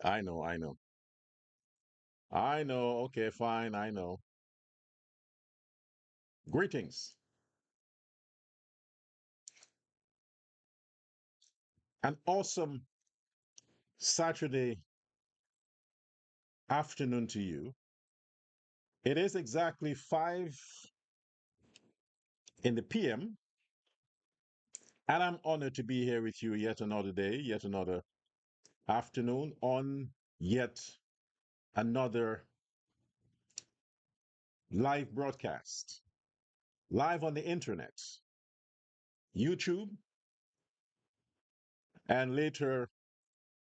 I know, I know. I know. Okay, fine. I know. Greetings. An awesome Saturday afternoon to you. It is exactly 5 in the PM, and I'm honored to be here with you yet another day, yet another afternoon on yet another live broadcast, live on the internet, YouTube, and later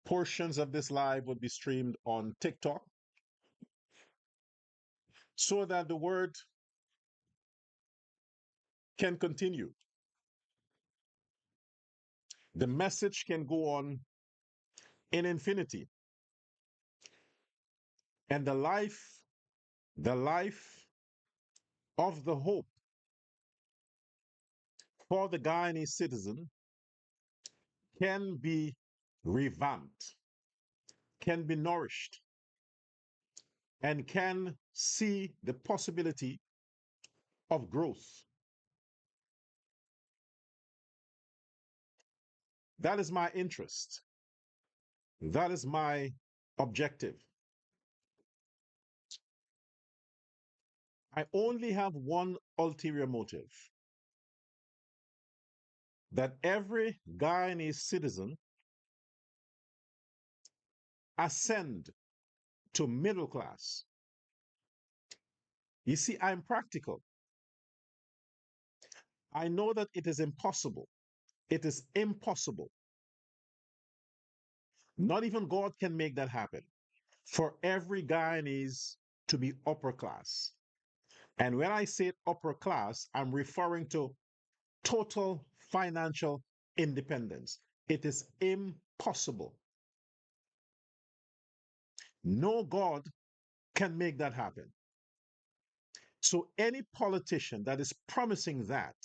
portions of this live will be streamed on TikTok so that the word can continue. The message can go on in infinity. And the life of the hope for the Guyanese citizen can be revamped, can be nourished, and can see the possibility of growth. That is my interest. That is my objective. I only have one ulterior motive, that every Guyanese citizen ascend to middle class. You see, I'm practical. I know that it is impossible. It is impossible. Not even God can make that happen. For every Guyanese to be upper class. And when I say upper class, I'm referring to total financial independence. It is impossible. No God can make that happen. So any politician that is promising that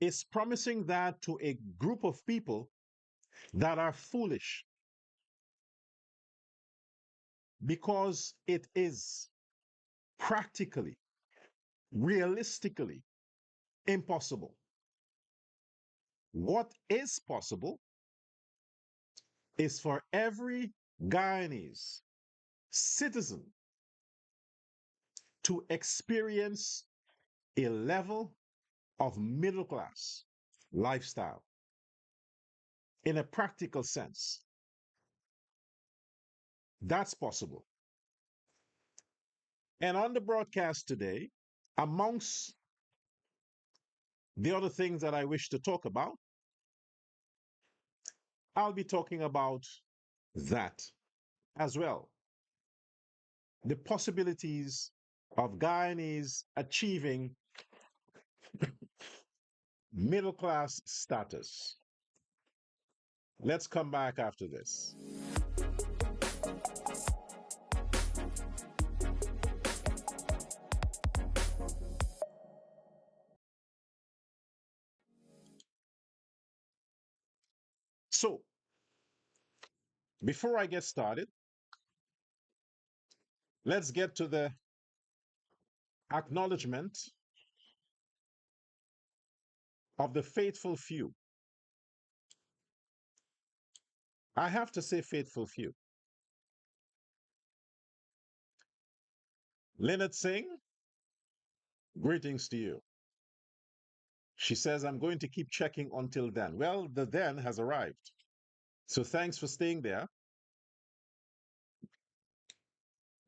is promising that to a group of people that are foolish, because it is practically, realistically impossible. What is possible is for every Guyanese citizen to experience a level of middle class lifestyle in a practical sense. That's possible. And on the broadcast today, amongst the other things that I wish to talk about, I'll be talking about that as well. The possibilities of Guyanese achieving middle class status. Let's come back after this. So, before I get started, let's get to the acknowledgement of the faithful few. I have to say, faithful few. Lynette Singh, greetings to you. She says, I'm going to keep checking until then. Well, the then has arrived. So thanks for staying there.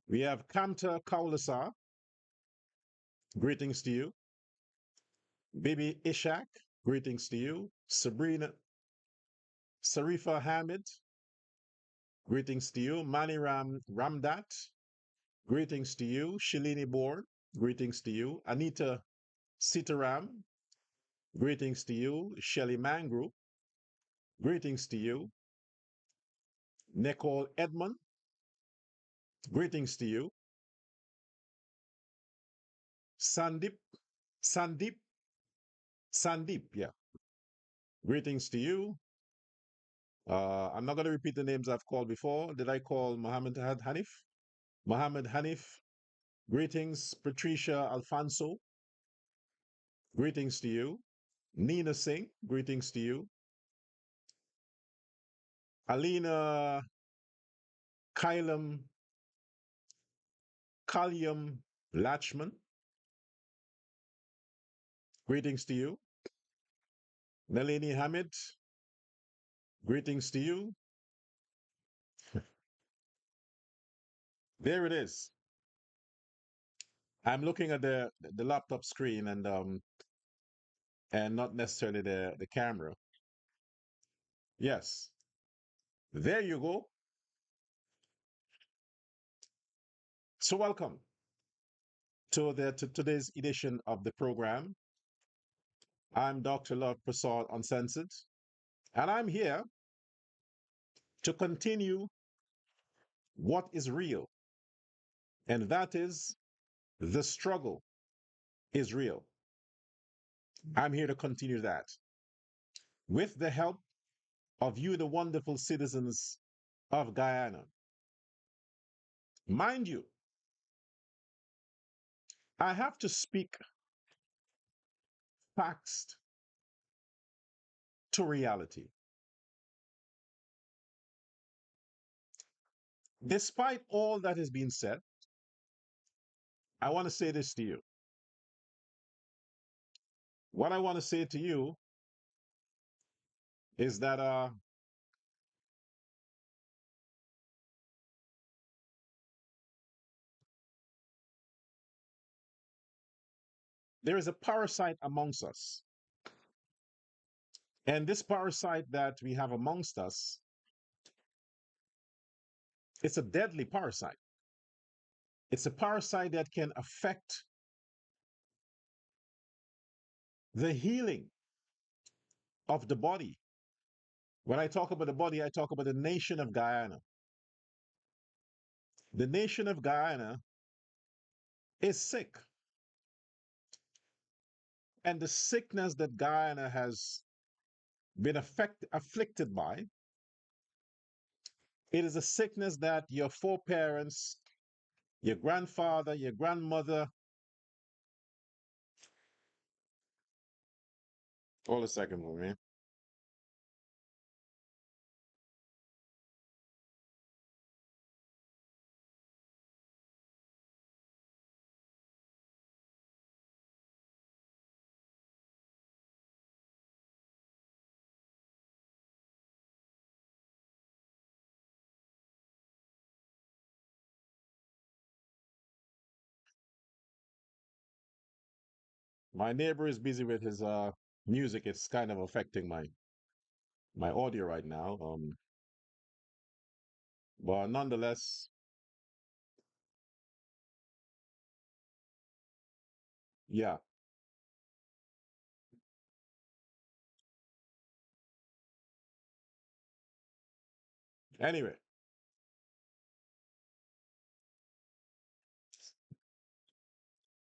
We have Kamta Kaulasa, greetings to you. Bibi Ishak, greetings to you. Sabrina Sarifa Hamid, greetings to you. Mani Ramdat, greetings to you. Shalini Bourne, greetings to you. Anita Sitaram, greetings to you. Shelly Mangru, greetings to you. Nicole Edmond, greetings to you. Sandeep, Sandeep, Sandeep, yeah. Greetings to you. I'm not going to repeat the names I've called before. Did I call Mohammed Hanif? Mohammed Hanif. Greetings, Patricia Alfonso. Greetings to you. Nina Singh. Greetings to you. Alina Kylum Kalyum Lachman. Greetings to you. Nalini Hamid. Greetings to you. There it is. I'm looking at the laptop screen and not necessarily the camera. Yes. There you go. So welcome to today's edition of the program. I'm Dr. Love Persaud, Uncensored, and I'm here to continue what is real, and that is the struggle is real. I'm here to continue that with the help of you, the wonderful citizens of Guyana. Mind you, I have to speak facts to reality. Despite all that has been said, I want to say this to you. What I want to say to you is that there is a parasite amongst us. And this parasite that we have amongst us, it's a deadly parasite. It's a parasite that can affect the healing of the body. When I talk about the body, I talk about the nation of Guyana. The nation of Guyana is sick. And the sickness that Guyana has been afflicted by, it is a sickness that your foreparents, your grandfather, your grandmother. Hold a second, man. My neighbor is busy with his music. It's kind of affecting my audio right now. But nonetheless, yeah. Anyway,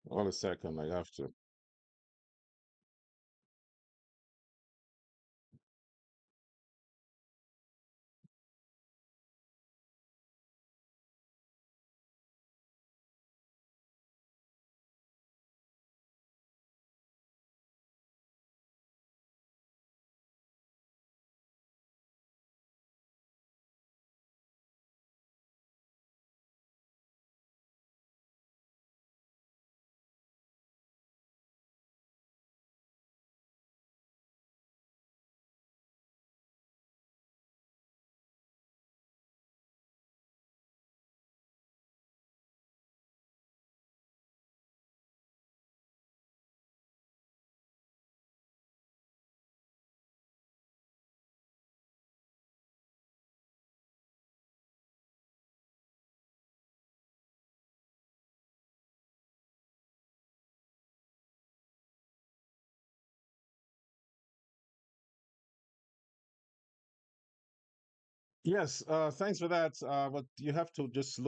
hold a second. I have to. Yes. Thanks for that. But you have to just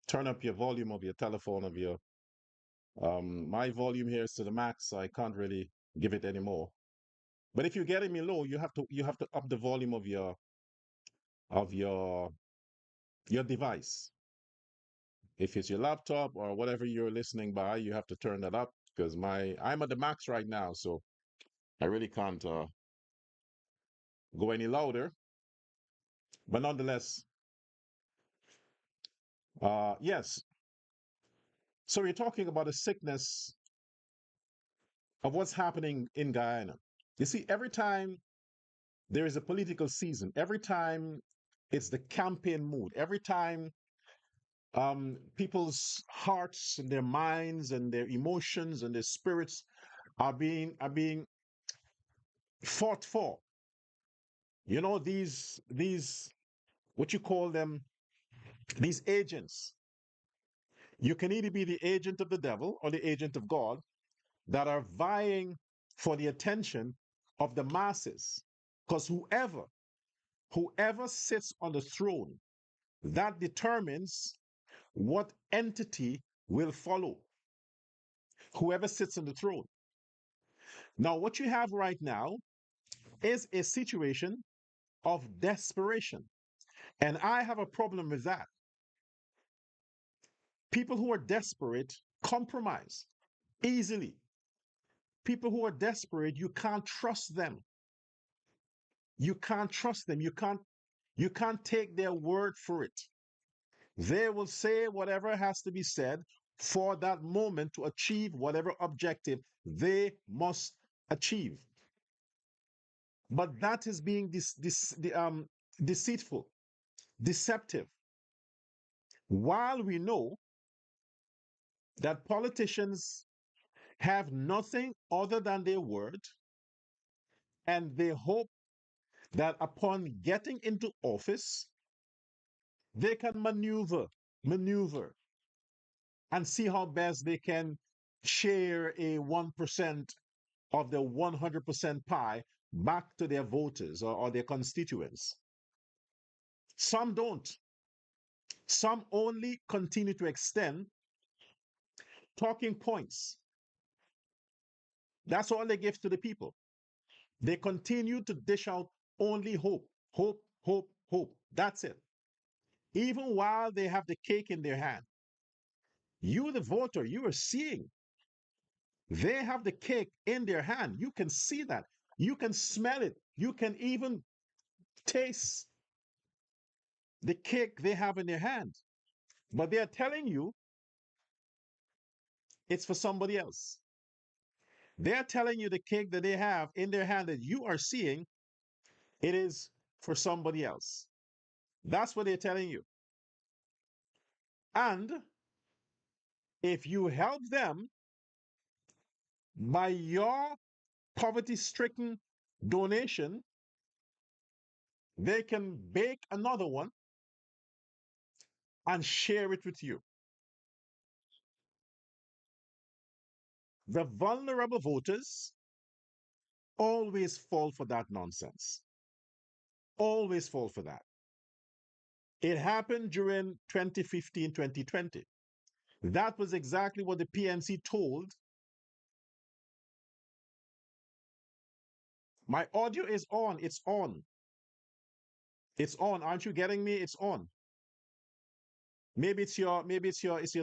turn up your volume of your telephone of your. My volume here is to the max, so I can't really give it anymore. But if you're getting me low, you have to up the volume of your your device. If it's your laptop or whatever you're listening by, you have to turn that up because my I'm at the max right now, so I really can't go any louder. But nonetheless, yes. So we're talking about a sickness of what's happening in Guyana. You see, every time there is a political season, every time it's the campaign mood, every time people's hearts and their minds and their emotions and their spirits are being fought for. You know, these what you call them, these agents. You can either be the agent of the devil or the agent of God that are vying for the attention of the masses. Because whoever sits on the throne, that determines what entity will follow whoever sits on the throne. Now, what you have right now is a situation of desperation. And I have a problem with that. People who are desperate compromise easily. People who are desperate, you can't trust them. You can't trust them. You can't take their word for it. They will say whatever has to be said for that moment to achieve whatever objective they must achieve. But that is being deceitful, deceptive. While we know that politicians have nothing other than their word, and they hope that upon getting into office, they can maneuver, and see how best they can share a 1% of the 100% pie back to their voters or their constituents. Some don't. Some only continue to extend talking points. That's all they give to the people. They continue to dish out only hope, hope, hope, hope. That's it. Even while they have the cake in their hand. You, the voter, you are seeing they have the cake in their hand. You can see that. You can smell it. You can even taste the cake they have in their hand. But they are telling you it's for somebody else. They're telling you the cake that they have in their hand that you are seeing, it is for somebody else. That's what they're telling you. And if you help them by your poverty stricken donation, they can bake another one and share it with you. The vulnerable voters always fall for that nonsense. Always fall for that. It happened during 2015, 2020. That was exactly what the PNC told. My audio is on. It's on. It's on. Aren't you getting me? It's on. Maybe it's your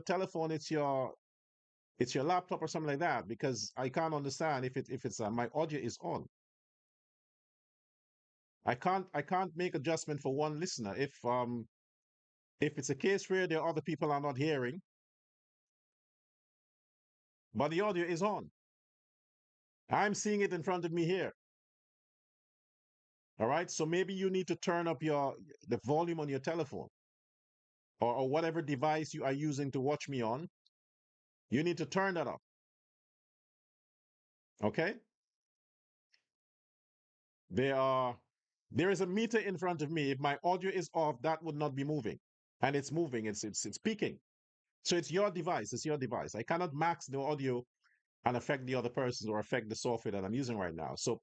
telephone, it's your laptop or something like that, because I can't understand if it's my audio is on. I can't make adjustment for one listener. If it's a case where there are other people are not hearing, but the audio is on. I'm seeing it in front of me here. All right. So maybe you need to turn up the volume on your telephone, or whatever device you are using to watch me on. You need to turn that up. Okay? There are there is a meter in front of me. If my audio is off, that would not be moving. And it's moving, it's peaking. So it's your device, it's your device. I cannot max the audio and affect the other persons or affect the software that I'm using right now. So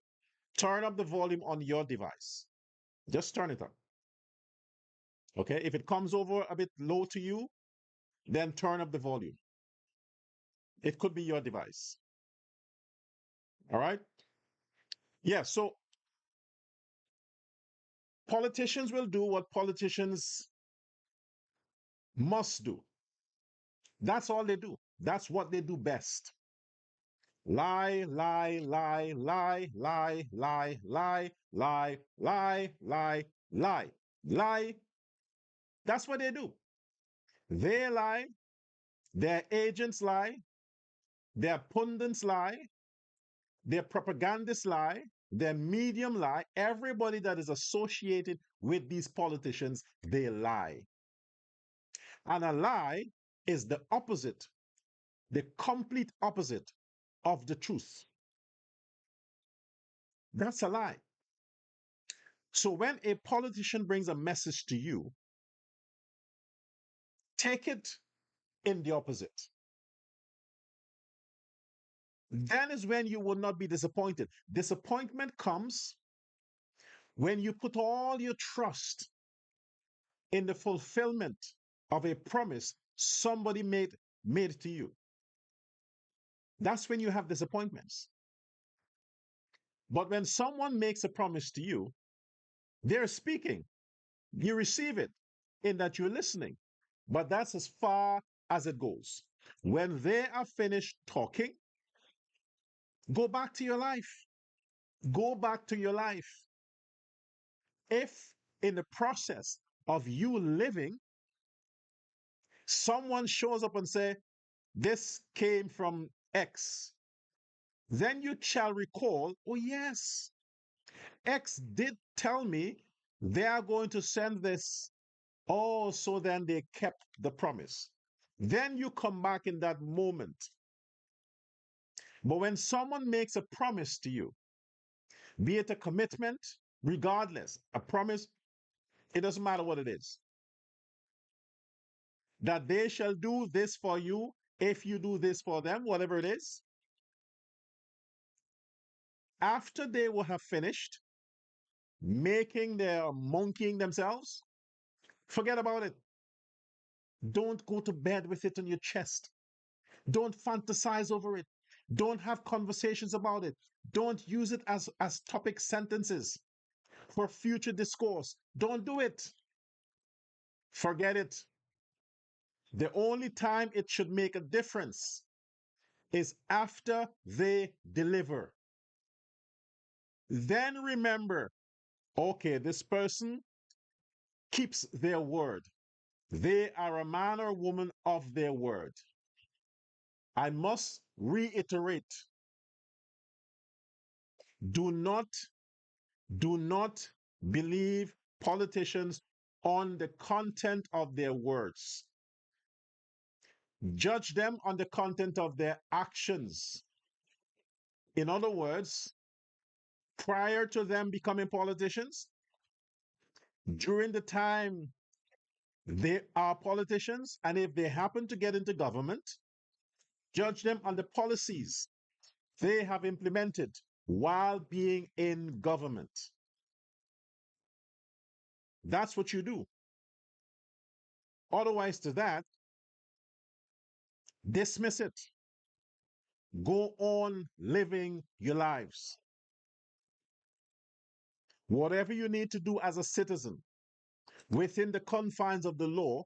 turn up the volume on your device. Just turn it up. Okay? If it comes over a bit low to you, then turn up the volume. It could be your device. All right? Yeah, so politicians will do what politicians must do. That's all they do. That's what they do best. Lie, lie, lie, lie, lie, lie, lie, lie, lie, lie, lie, lie. That's what they do. They lie, their agents lie, their pundits lie, their propagandists lie, their medium lie. Everybody that is associated with these politicians, they lie. And a lie is the opposite, the complete opposite of the truth. That's a lie. So when a politician brings a message to you, take it in the opposite. Then is when you will not be disappointed. Disappointment comes when you put all your trust in the fulfillment of a promise somebody made to you. That's when you have disappointments. But when someone makes a promise to you, they're speaking. You receive it in that you're listening. But that's as far as it goes. When they are finished talking, go back to your life. Go back to your life. If in the process of you living, someone shows up and say, this came from X, then you shall recall, oh yes, X did tell me they are going to send this. Oh, so then they kept the promise. Then you come back in that moment. But when someone makes a promise to you, be it a commitment, regardless, a promise, it doesn't matter what it is, that they shall do this for you if you do this for them, whatever it is. After they will have finished making their monkeying themselves, forget about it. Don't go to bed with it on your chest. Don't fantasize over it. Don't have conversations about it. Don't use it as topic sentences for future discourse. Don't do it. Forget it. The only time it should make a difference is after they deliver. Then remember, okay, this person keeps their word. They are a man or woman of their word. I must reiterate, do not, do not believe politicians on the content of their words. Judge them on the content of their actions. In other words, prior to them becoming politicians, during the time they are politicians, and if they happen to get into government, judge them on the policies they have implemented while being in government. That's what you do. Otherwise, to that, dismiss it. Go on living your lives. Whatever you need to do as a citizen within the confines of the law,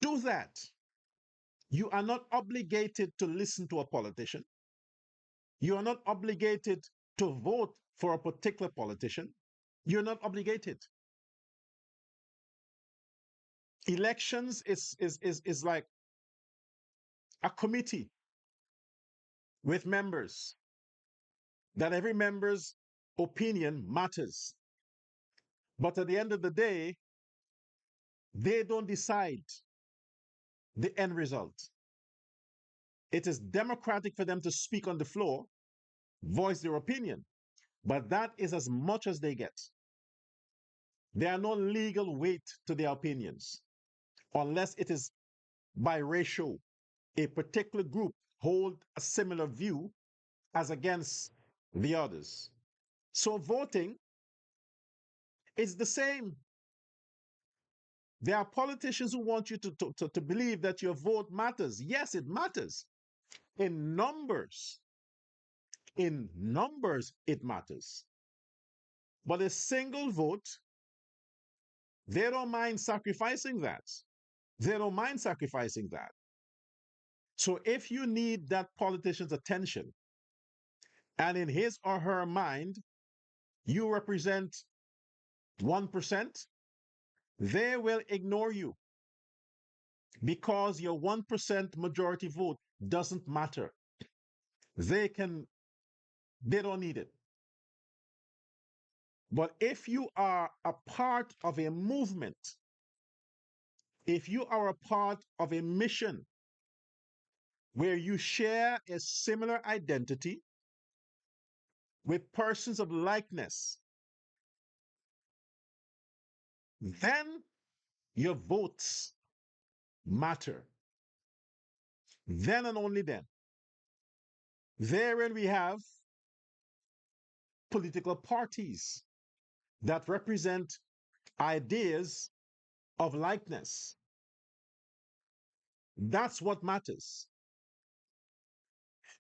do that. You are not obligated to listen to a politician. You are not obligated to vote for a particular politician. You're not obligated. Elections is like a committee with members, that every member's opinion matters. But at the end of the day, they don't decide the end result. It is democratic for them to speak on the floor, voice their opinion, but that is as much as they get. There are no legal weight to their opinions unless it is biracial. A particular group hold a similar view as against the others. So voting is the same. There are politicians who want you to believe that your vote matters. Yes, it matters. In numbers, it matters. But a single vote, they don't mind sacrificing that. They don't mind sacrificing that. So if you need that politician's attention, and in his or her mind, you represent 1%, they will ignore you because your 1% majority vote doesn't matter. They can, they don't need it. But if you are a part of a movement, if you are a part of a mission where you share a similar identity with persons of likeness, then your votes matter. Then and only then. Therein we have political parties that represent ideas of likeness. That's what matters.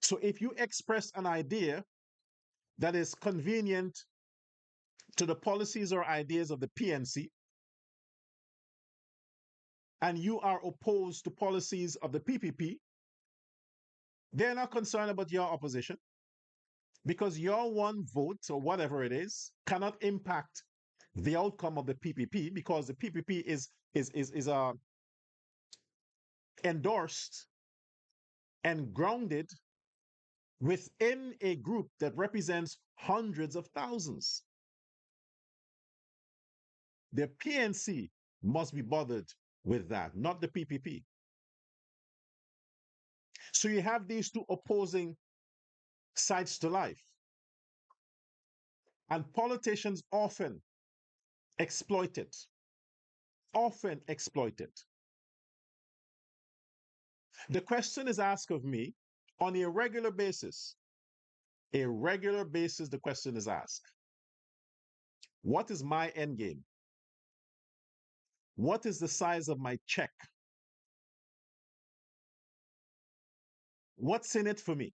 So if you express an idea that is convenient to the policies or ideas of the PNC, and you are opposed to policies of the PPP, they're not concerned about your opposition because your one vote or whatever it is cannot impact the outcome of the PPP because the PPP is endorsed and grounded within a group that represents hundreds of thousands. The PNC must be bothered with that, not the PPP. So you have these two opposing sides to life. And politicians often exploit it, often exploit it. The question is asked of me on a regular basis. A regular basis, the question is asked. What is my end game? What is the size of my check? What's in it for me?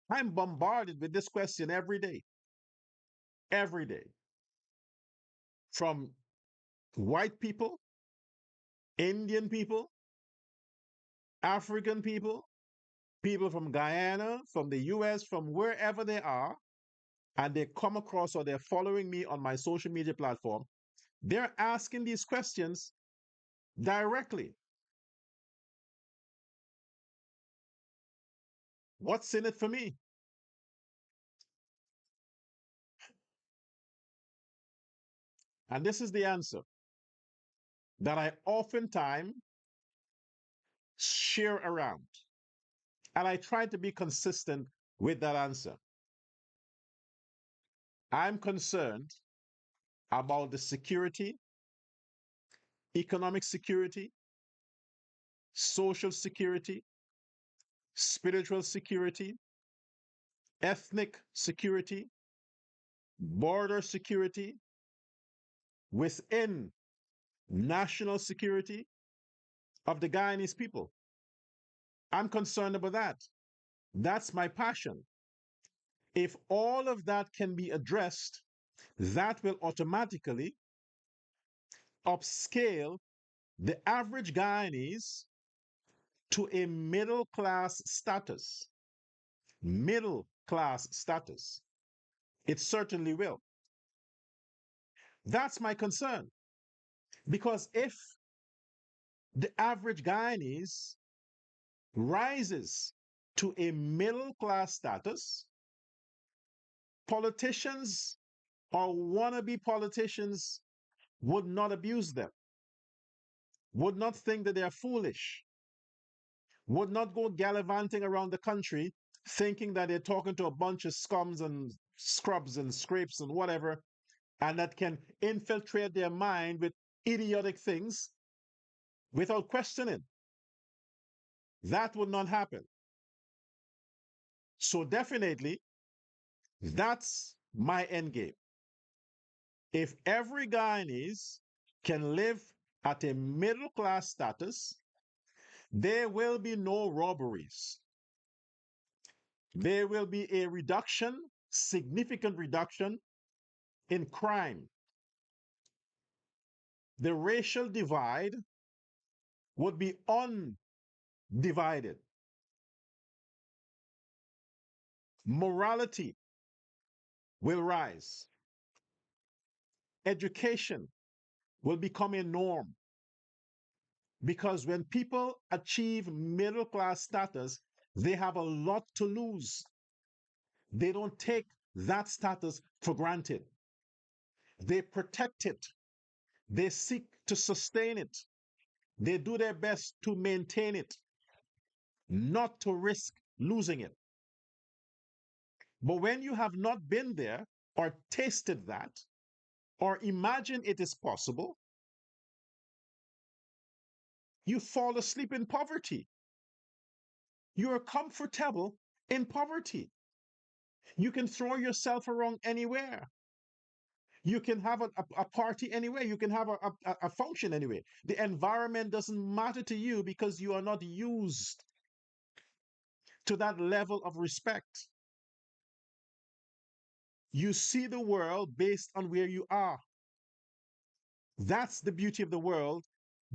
I'm bombarded with this question every day. Every day. From white people, Indian people, African people, people from Guyana, from the US, from wherever they are, and they come across or they're following me on my social media platform, they're asking these questions directly. What's in it for me? And this is the answer that I oftentimes share around. And I try to be consistent with that answer. I'm concerned about the security, economic security, social security, spiritual security, ethnic security, border security, within national security of the Guyanese people. I'm concerned about that. That's my passion. If all of that can be addressed, that will automatically upscale the average Guyanese to a middle class status. Middle class status. It certainly will. That's my concern. Because if the average Guyanese rises to a middle class status, politicians or wannabe politicians would not abuse them, would not think that they're foolish, would not go gallivanting around the country thinking that they're talking to a bunch of scums and scrubs and scrapes and whatever, and that can infiltrate their mind with idiotic things without questioning. That would not happen. So definitely, that's my end game. If every Guyanese can live at a middle class status, there will be no robberies. There will be a reduction, significant reduction in crime, the racial divide would be undivided. Morality will rise. Education will become a norm because when people achieve middle class status, they have a lot to lose. They don't take that status for granted. They protect it. They seek to sustain it. They do their best to maintain it, not to risk losing it. But when you have not been there or tasted that or imagine it is possible, you fall asleep in poverty. You are comfortable in poverty. You can throw yourself around anywhere. You can have a party anywhere. You can have a function anywhere. The environment doesn't matter to you because you are not used to that level of respect. You see the world based on where you are. That's the beauty of the world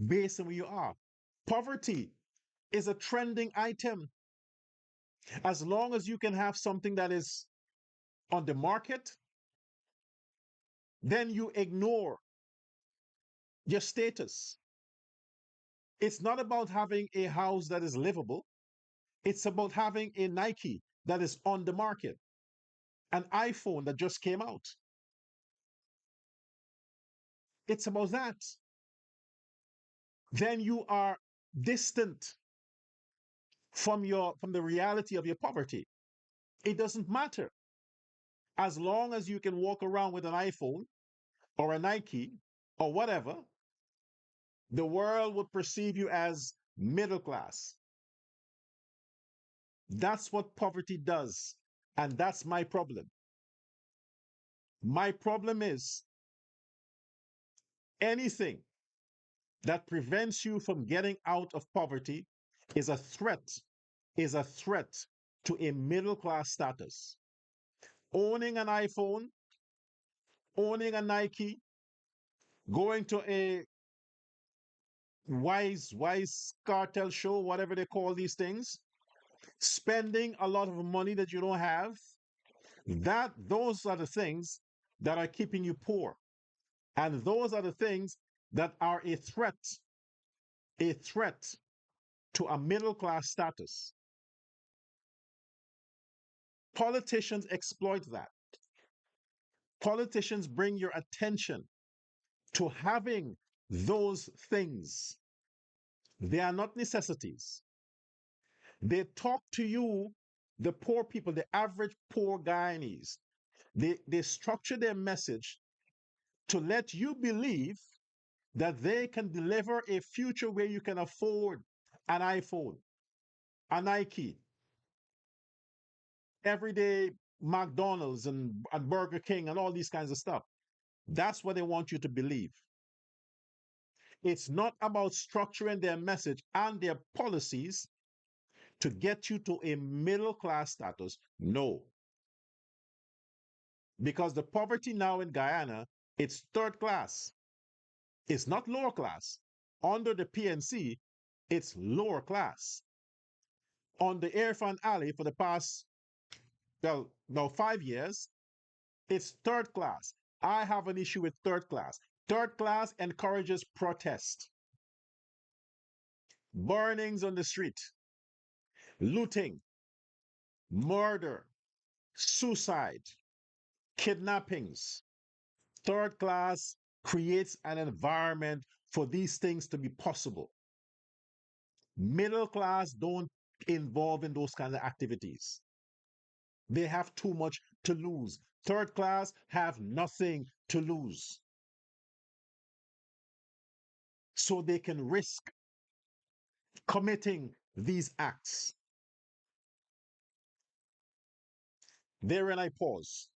based on where you are. Poverty is a trending item. As long as you can have something that is on the market, then you ignore your status. It's not about having a house that is livable. It's about having a Nike that is on the market, an iPhone that just came out. It's about that. Then you are distant from the reality of your poverty. It doesn't matter. As long as you can walk around with an iPhone or a Nike or whatever, the world would perceive you as middle class. That's what poverty does. And that's my problem. My problem is anything that prevents you from getting out of poverty is a threat, is a threat to a middle class status. Owning an iPhone, owning a Nike, going to a wise cartel show, whatever they call these things, spending a lot of money that you don't have, those are the things that are keeping you poor. And those are the things that are a threat to a middle class status. Politicians exploit that. Politicians bring your attention to having those things. They are not necessities. They talk to you, the poor people, the average poor Guyanese. They structure their message to let you believe that they can deliver a future where you can afford an iPhone, a Nike, everyday McDonald's and Burger King and all these kinds of stuff. That's what they want you to believe. It's not about structuring their message and their policies to get you to a middle class status. No. Because the poverty now in Guyana, it's third class. It's not lower class. Under the PNC, it's lower class. On the Irfan Ali for the past, well, now 5 years, it's third class. I have an issue with third class. Third class encourages protest, burnings on the street, looting, murder, suicide, kidnappings. Third class creates an environment for these things to be possible. Middle class don't involve in those kinds of activities. They have too much to lose. Third class have nothing to lose. So they can risk committing these acts. Therein I pause.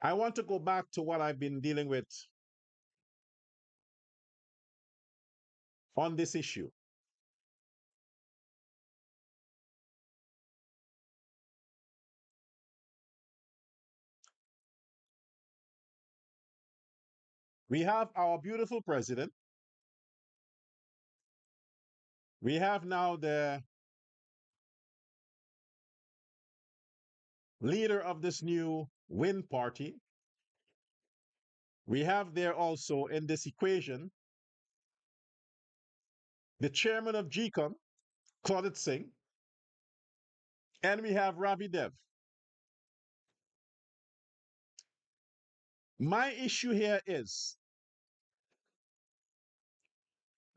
I want to go back to what I've been dealing with on this issue. We have our beautiful president. We have now the leader of this new Win party. We have there also in this equation the chairman of GCOM, Claudette Singh, and we have Ravi Dev. My issue here is,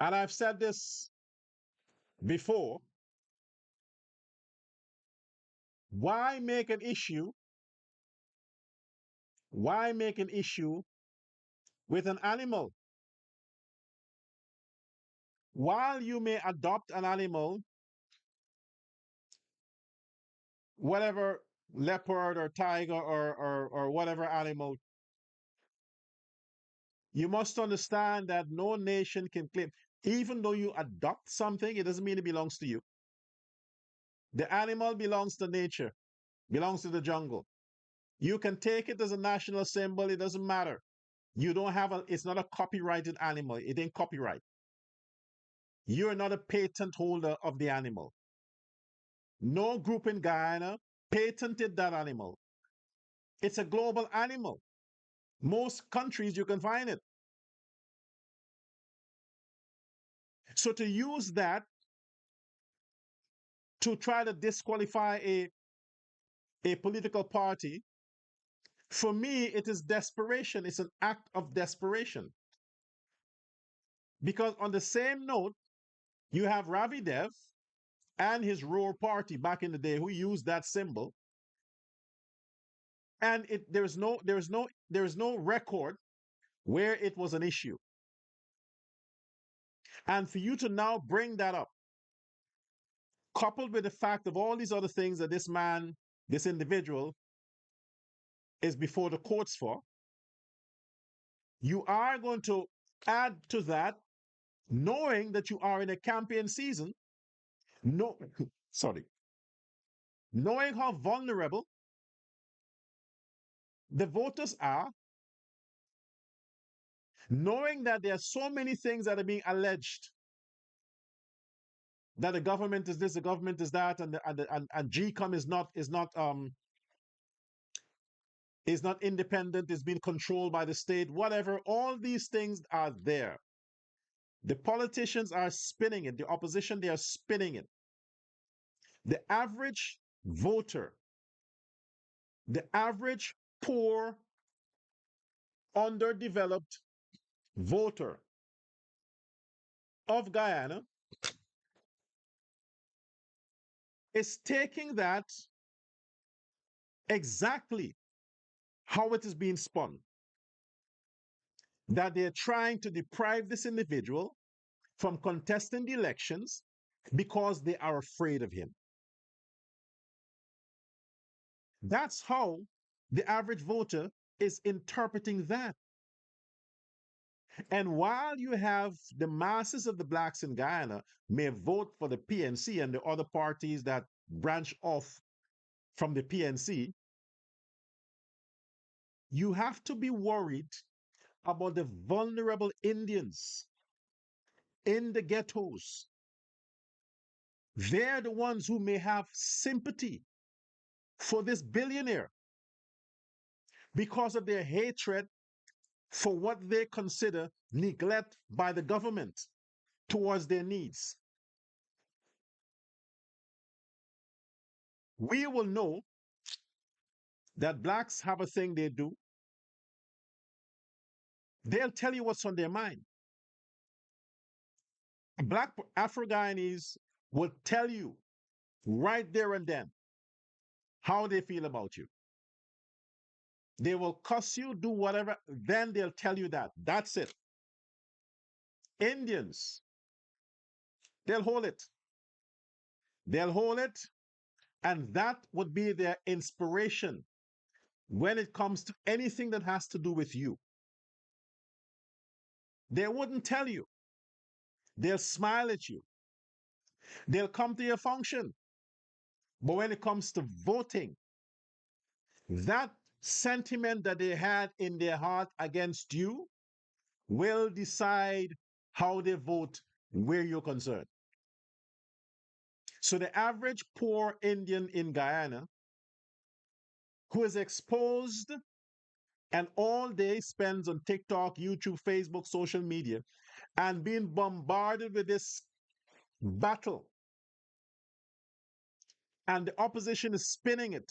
and I've said this before, why make an issue? Why make an issue with an animal? While you may adopt an animal, whatever leopard or tiger or whatever animal, you must understand that no nation can claim, even though you adopt something, it doesn't mean it belongs to you. The animal belongs to nature, belongs to the jungle. You can take it as a national symbol, it doesn't matter. You don't have a, it's not a copyrighted animal, it ain't copyright. You're not a patent holder of the animal. No group in Guyana patented that animal. It's a global animal. Most countries you can find it. So to use that to try to disqualify a political party, for me, it is desperation. It's an act of desperation. Because on the same note, you have Ravi Dev and his Roar party back in the day who used that symbol. And there is no record where it was an issue. And for you to now bring that up, coupled with the fact of all these other things that this man, this individual, is before the courts for, you are going to add to that, knowing that you are in a campaign season, no, sorry, knowing how vulnerable the voters are, knowing that there are so many things that are being alleged that the government is this, the government is that, and GCOM is not independent, is being controlled by the state, whatever. All these things are there. The politicians are spinning it. The opposition, they are spinning it. The average voter, the average poor, underdeveloped voter of Guyana is taking that exactly how it is being spun. That they're trying to deprive this individual from contesting the elections because they are afraid of him. That's how the average voter is interpreting that. And while you have the masses of the blacks in Guyana may vote for the PNC and the other parties that branch off from the PNC, you have to be worried about the vulnerable Indians in the ghettos. They're the ones who may have sympathy for this billionaire because of their hatred for what they consider neglect by the government towards their needs. We will know that blacks have a thing they do. They'll tell you what's on their mind. Black Afro-Guyanese will tell you right there and then how they feel about you. They will cuss you, do whatever, then they'll tell you that. That's it. Indians, they'll hold it. They'll hold it, and that would be their inspiration when it comes to anything that has to do with you. They wouldn't tell you. They'll smile at you. They'll come to your function. But when it comes to voting, that sentiment that they had in their heart against you will decide how they vote where you're concerned. So the average poor Indian in Guyana who is exposed and all day spends on TikTok, YouTube, Facebook, social media, and being bombarded with this battle, and the opposition is spinning it.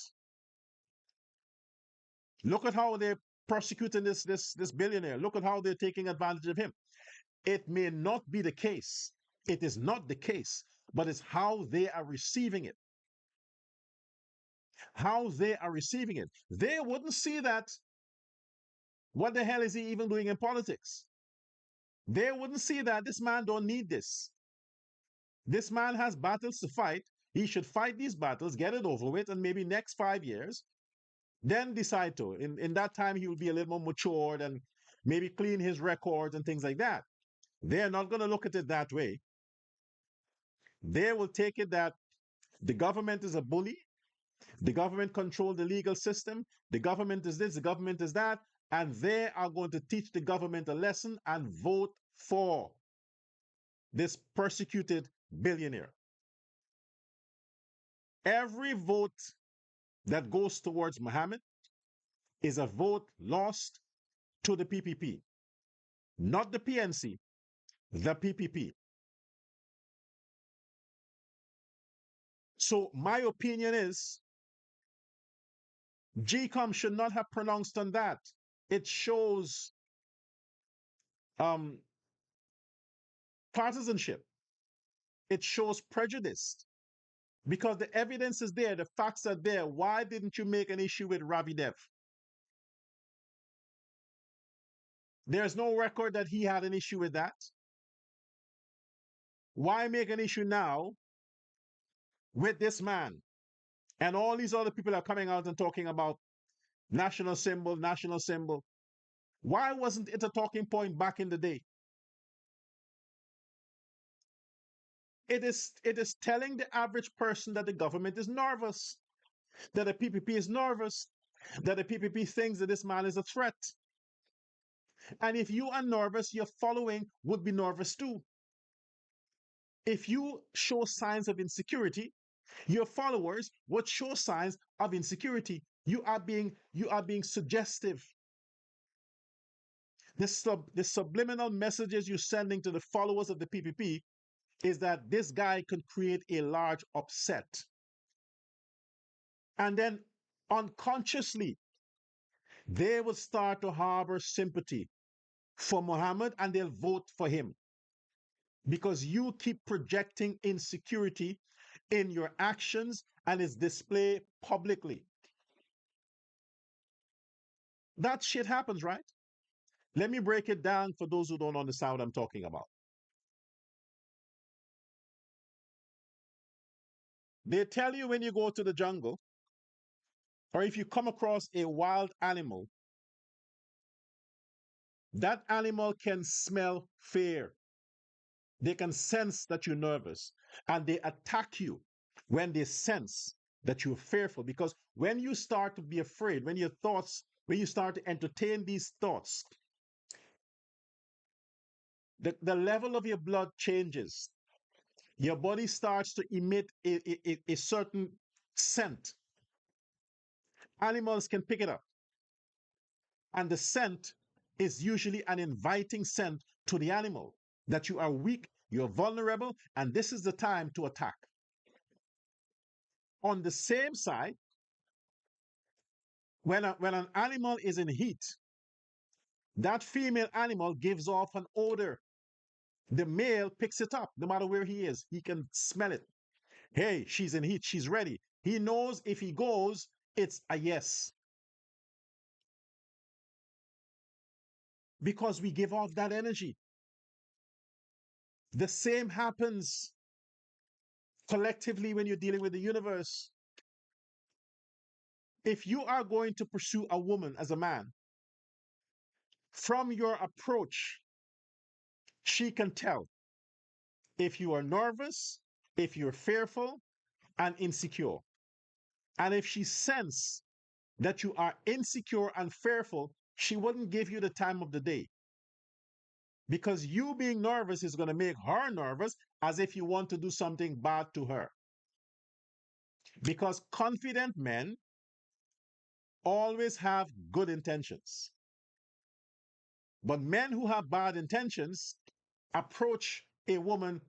Look at how they're prosecuting this billionaire. Look at how they're taking advantage of him. It may not be the case. It is not the case, but it's how they are receiving it. How they are receiving it. They wouldn't see that. What the hell is he even doing in politics? They wouldn't see that this man don't need this. This man has battles to fight. He should fight these battles, get it over with, and maybe next 5 years, then decide to. In that time, he will be a little more matured and maybe clean his records and things like that. They're not going to look at it that way. They will take it that the government is a bully. The government controls the legal system. The government is this, the government is that. And they are going to teach the government a lesson and vote for this persecuted billionaire. Every vote that goes towards Mohammed is a vote lost to the PPP, not the PNC, the PPP. So my opinion is GCOM should not have pronounced on that. It shows um, partisanship. It shows prejudice because the evidence is there, the facts are there. Why didn't you make an issue with Ravi Dev? There's no record that he had an issue with that. Why make an issue now with this man? And all these other people are coming out and talking about national symbol, national symbol. Why wasn't it a talking point back in the day? It is telling the average person that the government is nervous, that the PPP is nervous, that the PPP thinks that this man is a threat. And if you are nervous, your following would be nervous too. If you show signs of insecurity, your followers would show signs of insecurity. You are being suggestive. The subliminal messages you're sending to the followers of the PPP is that this guy could create a large upset. And then unconsciously, they will start to harbor sympathy for Muhammad and they'll vote for him because you keep projecting insecurity in your actions and it's displayed publicly. That shit happens, right? Let me break it down for those who don't understand what I'm talking about. They tell you when you go to the jungle or if you come across a wild animal, that animal can smell fear. They can sense that you're nervous and they attack you when they sense that you're fearful. Because when you start to be afraid, when you start to entertain these thoughts, the level of your blood changes. Your body starts to emit a certain scent. Animals can pick it up. And the scent is usually an inviting scent to the animal that you are weak, you're vulnerable, and this is the time to attack. On the same side, when an animal is in heat, that female animal gives off an odor. The male picks it up no matter where he is. He can smell it. Hey, she's in heat. She's ready. He knows if he goes, it's a yes. Because we give off that energy. The same happens collectively when you're dealing with the universe. If you are going to pursue a woman as a man, from your approach, she can tell if you are nervous, if you're fearful, and insecure. And if she senses that you are insecure and fearful, she wouldn't give you the time of the day. because you being nervous is going to make her nervous, as if you want to do something bad to her. Because confident men always have good intentions. But men who have bad intentions approach a woman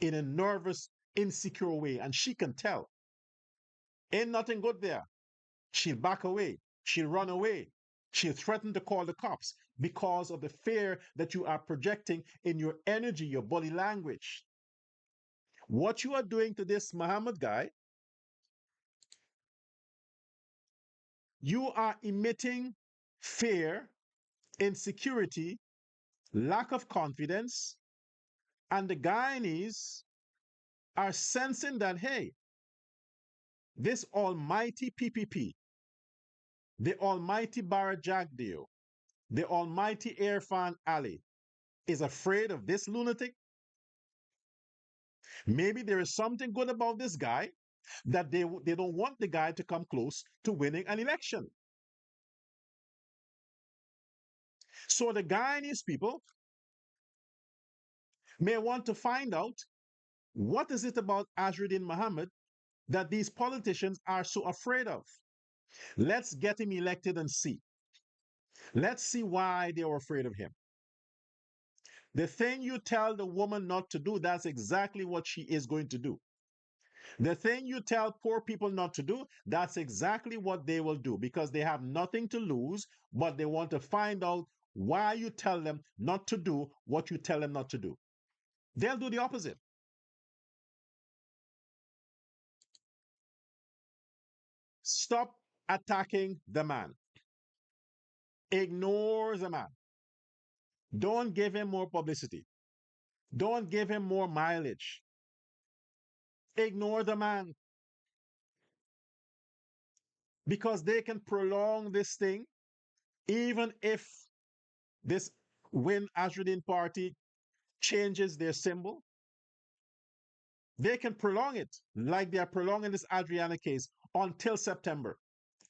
in a nervous, insecure way, and she can tell. Ain't nothing good there. She'll back away. She'll run away. She'll threaten to call the cops because of the fear that you are projecting in your energy, your body language. What you are doing to this Muhammad guy, you are emitting fear, insecurity, lack of confidence, and the Guyanese are sensing that, hey, this almighty PPP, the almighty Barajagdeo, the almighty Irfan Ali is afraid of this lunatic. Maybe there is something good about this guy that they don't want the guy to come close to winning an election. So the Guyanese people may want to find out what is it about Azruddin Muhammad that these politicians are so afraid of. Let's get him elected and see. Let's see why they were afraid of him. The thing you tell the woman not to do, that's exactly what she is going to do. The thing you tell poor people not to do, that's exactly what they will do because they have nothing to lose, but they want to find out why you tell them not to do what you tell them not to do. They'll do the opposite. Stop attacking the man. Ignore the man. Don't give him more publicity. Don't give him more mileage. Ignore the man because they can prolong this thing even if this Win Azruddin party changes their symbol. They can prolong it like they are prolonging this Adriana case until September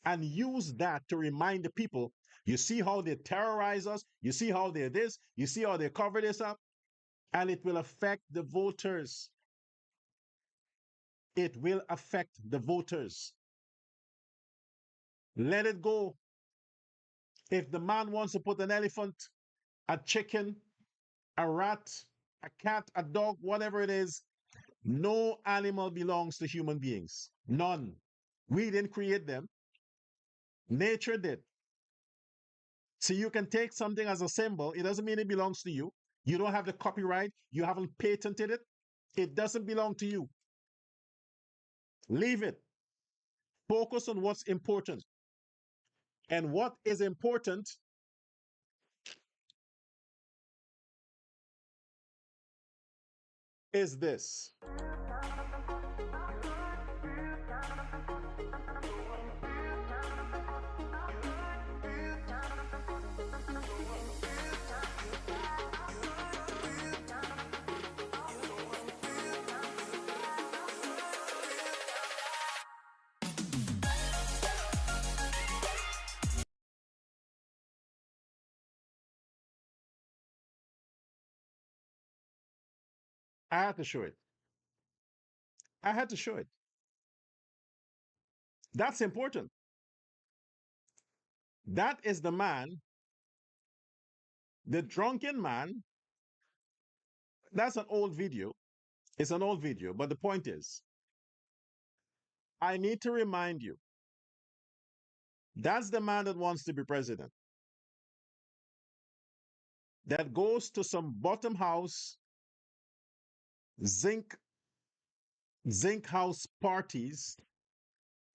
and use that to remind the people, you see how they terrorize us, you see how they're this, you see how they cover this up, and it will affect the voters. It will affect the voters. Let it go. If the man wants to put an elephant, a chicken, a rat, a cat, a dog, whatever it is, no animal belongs to human beings. None. We didn't create them. Nature did. So you can take something as a symbol. It doesn't mean it belongs to you. You don't have the copyright. You haven't patented it. It doesn't belong to you. Leave it. Focus on what's important. And what is important is this. I had to show it. I had to show it. That's important. That is the man, the drunken man. That's an old video. It's an old video. But the point is, I need to remind you that's the man that wants to be president, that goes to some bottom house, zinc, zinc house parties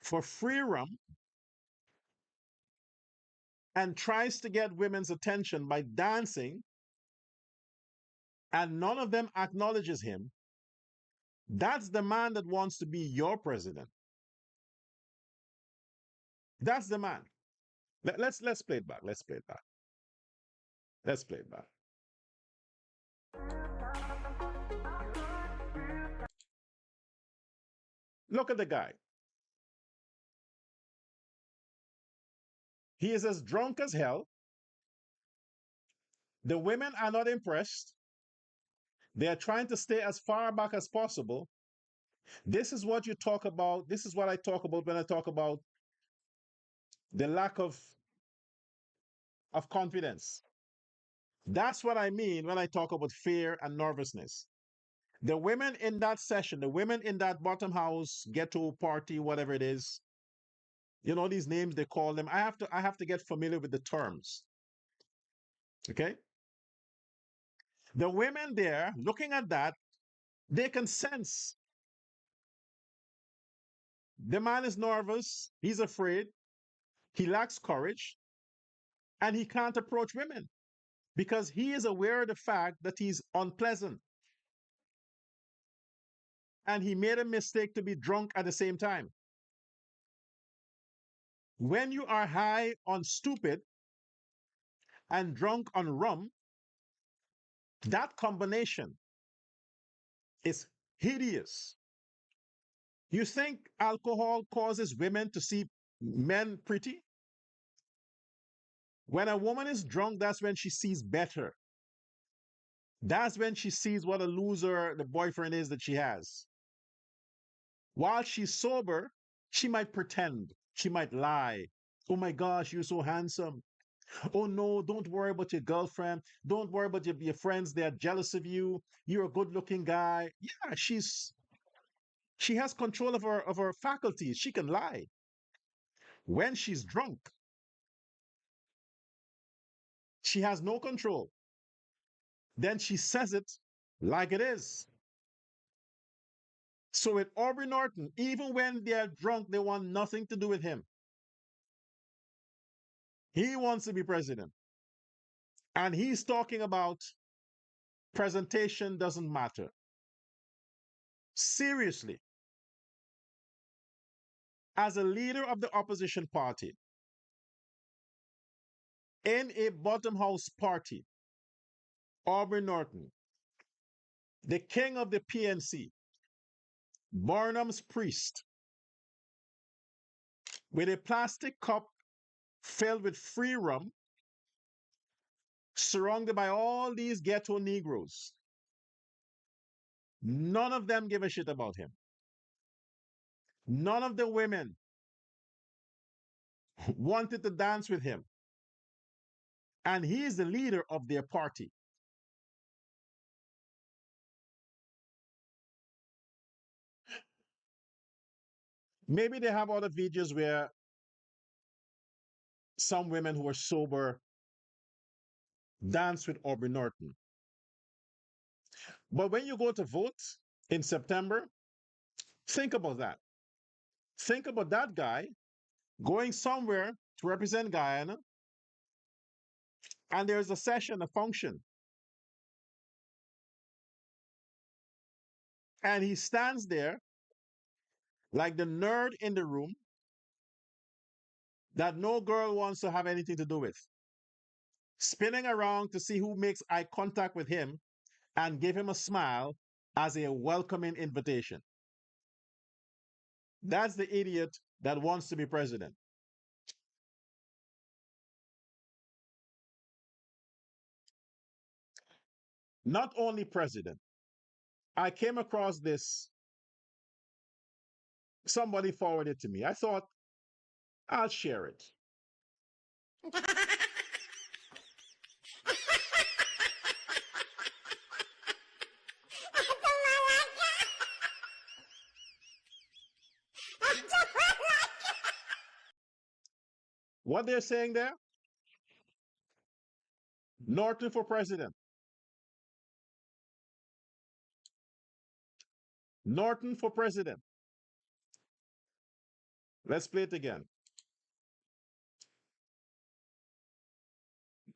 for free rum and tries to get women's attention by dancing, and none of them acknowledges him. That's the man that wants to be your president. That's the man. Let's play it back. Let's play it back. Let's play it back. Look at the guy. He is as drunk as hell. The women are not impressed. They are trying to stay as far back as possible. This is what you talk about. This is what I talk about when I talk about the lack of confidence. That's what I mean when I talk about fear and nervousness. The women in that session, the women in that bottom house ghetto party, whatever it is, you know these names they call them. I have to get familiar with the terms. Okay? The women there looking at that, they can sense the man is nervous, he's afraid, he lacks courage, and he can't approach women because he is aware of the fact that he's unpleasant and he made a mistake to be drunk at the same time. When you are high on stupid and drunk on rum, that combination is hideous. You think alcohol causes women to see men pretty? When a woman is drunk, that's when she sees better. That's when she sees what a loser the boyfriend is that she has. While she's sober, she might pretend, she might lie. Oh my gosh, you're so handsome. Oh no, don't worry about your girlfriend. Don't worry about your friends. They're jealous of you. You're a good looking guy. Yeah, she has control of her faculties. She can lie. When she's drunk, she has no control. Then she says it like it is. So with Aubrey Norton, even when they're drunk, they want nothing to do with him. He wants to be president. And he's talking about presentation doesn't matter. Seriously, as a leader of the opposition party in a bottom house party, Aubrey Norton, the king of the PNC, Barnum's priest, with a plastic cup filled with free rum, surrounded by all these ghetto Negroes. None of them give a shit about him. None of the women wanted to dance with him. And he is the leader of their party. Maybe they have other videos where some women who are sober dance with Aubrey Norton. But when you go to vote in September, think about that. Think about that guy going somewhere to represent Guyana, and there's a session, a function, and he stands there like the nerd in the room that no girl wants to have anything to do with, spinning around to see who makes eye contact with him and give him a smile as a welcoming invitation. That's the idiot that wants to be president. Not only president, I came across this, somebody forwarded to me. I thought I'll share it. What they're saying there? Norton for president. Norton for president. Let's play it again.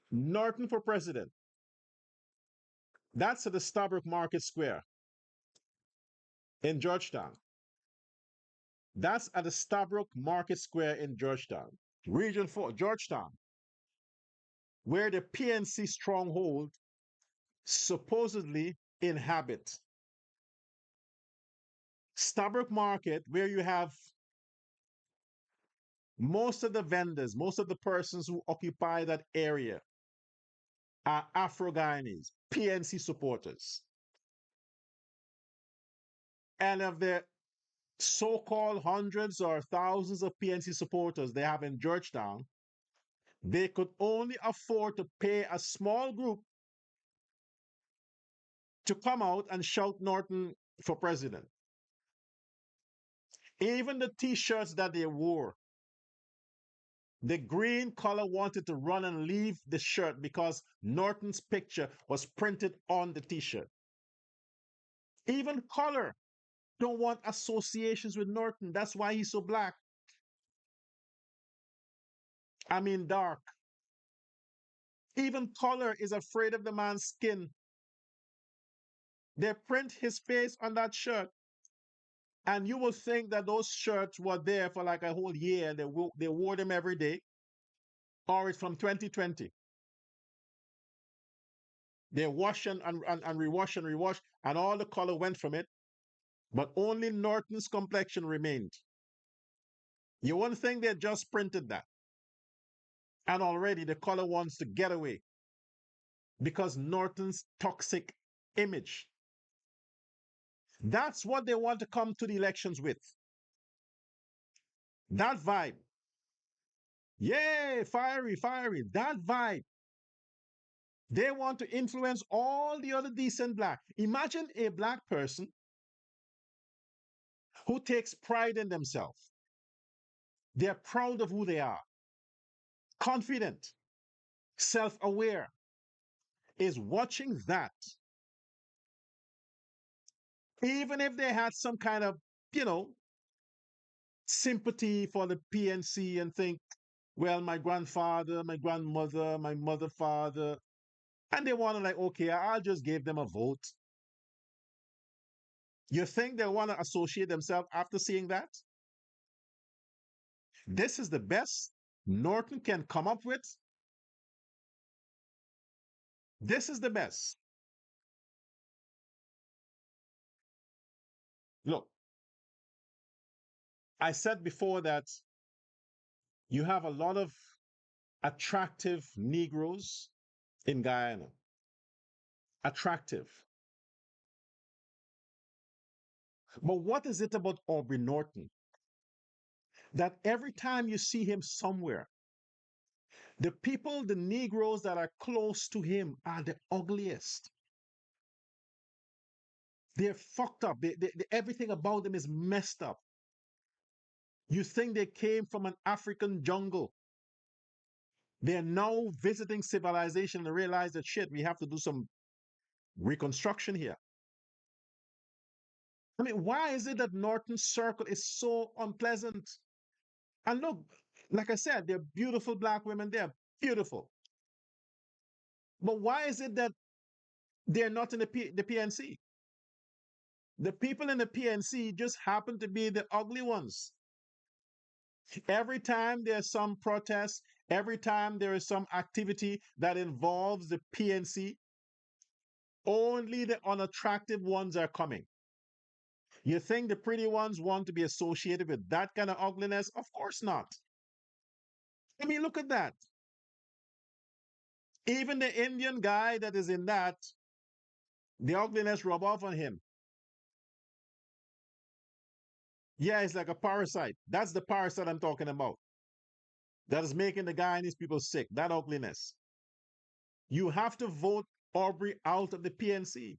Norton for president. That's at the Starbuck Market Square in Georgetown. That's at the Starbuck Market Square in Georgetown, Region 4, Georgetown, where the PNC stronghold supposedly inhabit. Starbuck Market, where you have most of the vendors, most of the persons who occupy that area are Afro-Guyanese, PNC supporters. And of the so-called hundreds or thousands of PNC supporters they have in Georgetown, they could only afford to pay a small group to come out and shout Norton for president. Even the t-shirts that they wore, the green color wanted to run and leave the shirt because Norton's picture was printed on the t-shirt. Even color don't want associations with Norton. That's why he's so black. I mean dark. Even color is afraid of the man's skin. They print his face on that shirt. And you will think that those shirts were there for like a whole year. They wore them every day. Or it's from 2020. They wash and rewash and rewash, and all the color went from it. But only Norton's complexion remained. You wouldn't think they just printed that. And already the color wants to get away because Norton's toxic image. That's what they want to come to the elections with. That vibe. Yay, fiery, fiery. That vibe. They want to influence all the other decent black. Imagine a black person who takes pride in themselves. They're proud of who they are, confident, self aware, is watching that. Even if they had some kind of, you know, sympathy for the PNC and think, well, my grandfather, my grandmother, my mother, father, and they want to like, okay, I'll just give them a vote. You think they want to associate themselves after seeing that? This is the best Norton can come up with. This is the best. Look, I said before that you have a lot of attractive Negroes in Guyana. Attractive. But what is it about Aubrey Norton that every time you see him somewhere, the people, the Negroes that are close to him are the ugliest? They're fucked up. Everything about them is messed up. You think they came from an African jungle. They're now visiting civilization and realize that shit, we have to do some reconstruction here. I mean, why is it that Norton's circle is so unpleasant? And look, like I said, they're beautiful black women. They're beautiful. But why is it that they're not in the PNC? The people in the PNC just happen to be the ugly ones. Every time there's some protest, every time there is some activity that involves the PNC, only the unattractive ones are coming. You think the pretty ones want to be associated with that kind of ugliness? Of course not. I mean, look at that. Even the Indian guy that is in that, the ugliness rub off on him. Yeah, it's like a parasite. That's the parasite I'm talking about. That is making the Guyanese people sick. That ugliness. You have to vote Aubrey out of the PNC.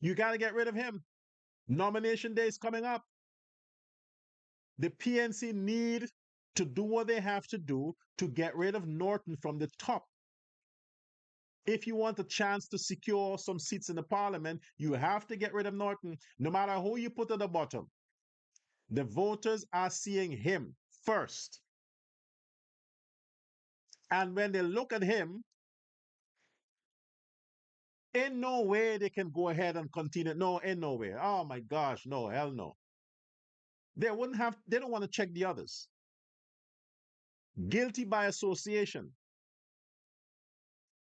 You got to get rid of him. Nomination day is coming up. The PNC need to do what they have to do to get rid of Norton from the top. If you want a chance to secure some seats in the parliament, you have to get rid of Norton, no matter who you put at the bottom. The voters are seeing him first. And when they look at him, in no way they can go ahead and continue. No, in no way. Oh my gosh, no, hell no. They don't want to check the others. Guilty by association.